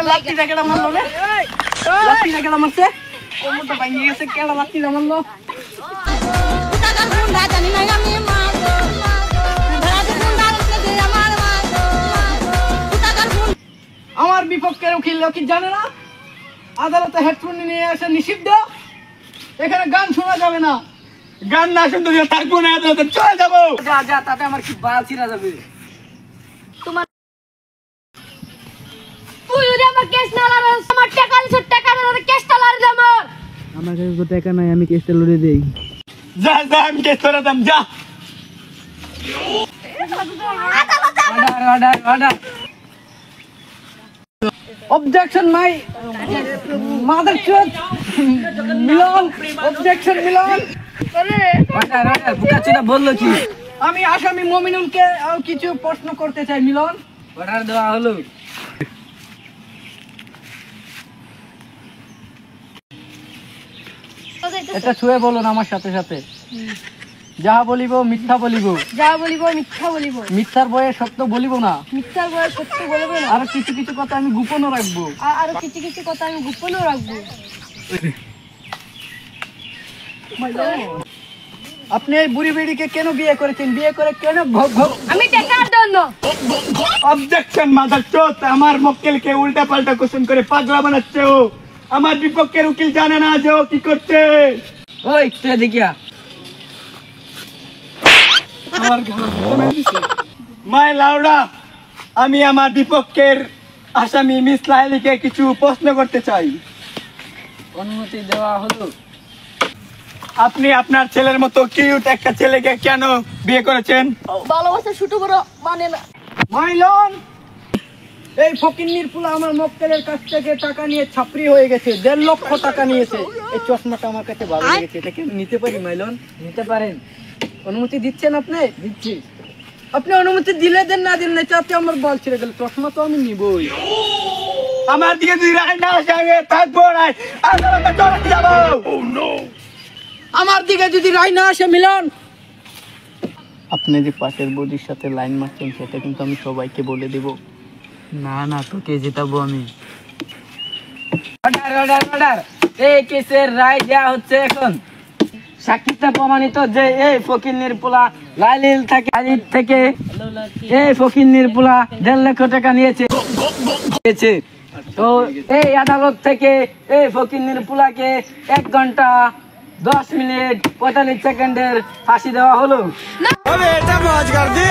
লাঠি কেডা মারলো রে লাঠি কেডা মারছে কোমরটা ভাঙে গেছে কেডা লাঠি মারলো টাকার গুন্ডা জানি না আমি মাগো ধরাতে গুন্ডা রতে দে আমার মাগো টাকার গুন্ডা আমার বিপক্ষে উকিল কি জানে না আদালতে হেডফোন নিয়ে এসে নিষিদ্ধ এখানে গান শোনা যাবে না গান না শুনতে দিয়ে থাকবো না আদালতে চলে যাবো যা যা তাতে আমার কি বাল ছিড়া যাবে তোমার তুই যদি আমার কেস না লাগাস আমার টাকা দিছ টাকা না কেসটা লাগাই দে আমার কাছে তো টাকা নাই আমি কেসটা লড়ে দেই যা যা আমি কেস করে দাম যা order objection my mother church মিলন objection মিলন অর্ডার বুকাচিটা বললো কি আমি আসামি মুমিনুলকে কিছু প্রশ্ন করতে চাই মিলন অর্ডার দেওয়া হলো এটা ছুঁয়ে বলুন আমার সাথে সাথে যাহা বলিব মিথ্যা বলিব যা বলিব মিথ্যা বলিব মিথ্যার বয়ে সত্য বলিব না মিথ্যার বলে সত্য বলব না আর কিছু কিছু কথা আমি গোপনও রাখবো আর কিছু কিছু কথা আমি গোপনও রাখবো আপনি এই বুড়ি বেড়িকে কেন বিয়ে করেছেন বিয়ে করে কেন ভোগ ভোগ আমি টাকার জন্য অবজেকশন মাদার চোত আমার মক্কেলকে উল্টা পাল্টা কোশ্চেন করে পাগলা বানাচ্ছে ও আমার বিপক্ষের উকিল জানে না যে ও কি করছে ওই তুই দেখিয়া মাই লাউডা আমি আমার বিপক্ষের আসামি মিস লাইলিকে কিছু প্রশ্ন করতে চাই অনুমতি দেওয়া হলো আপনি আপনার ছেলের মতো কিউট একটা ছেলেকে কেন বিয়ে করেছেন ভালোবাসা ছোট বড় মানে না মাইলন এই ফকিন্নির পুলা আমার মক্কেলের কাছ থেকে টাকা নিয়ে ছাপরি হয়ে গেছে 1.5 লক্ষ টাকা নিয়েছে এই চশমাটা আমার কাছে ভালো লেগেছে এটা কি নিতে পারি মাইলন নিতে পারেন অনুমতি দিচ্ছেন আপনি দিচ্ছি আপনি অনুমতি দিলে দেন না দেন না চাতে আমার বল ছেড়ে গেল চশমা তো আমি নিবই আমার দিকে যদি রায় না আসে আমি থাকবো না আদালতে চলে যাবো আমার দিকে যদি রায় না আসে মিলন আপনি যে পাশের বডির সাথে লাইন মারছেন সেটা কিন্তু আমি সবাইকে বলে দেব না না তোকে জেতাবো আমি অর্ডার অর্ডার অর্ডার এই কেসের রায় দেয়া হচ্ছে এখন সাক্ষীটা প্রমাণিত যে এই ফকিন্নির পোলা লাইলিল থেকে এই ফকিন্নির পোলা 1.5 লক্ষ টাকা নিয়েছে তো এই আদালত থেকে এই ফকিন্নির পোলাকে 1 ঘন্টা 10 মিনিট 45 সেকেন্ডের ফাঁসি দেওয়া হলো এটা মাঝ কর দি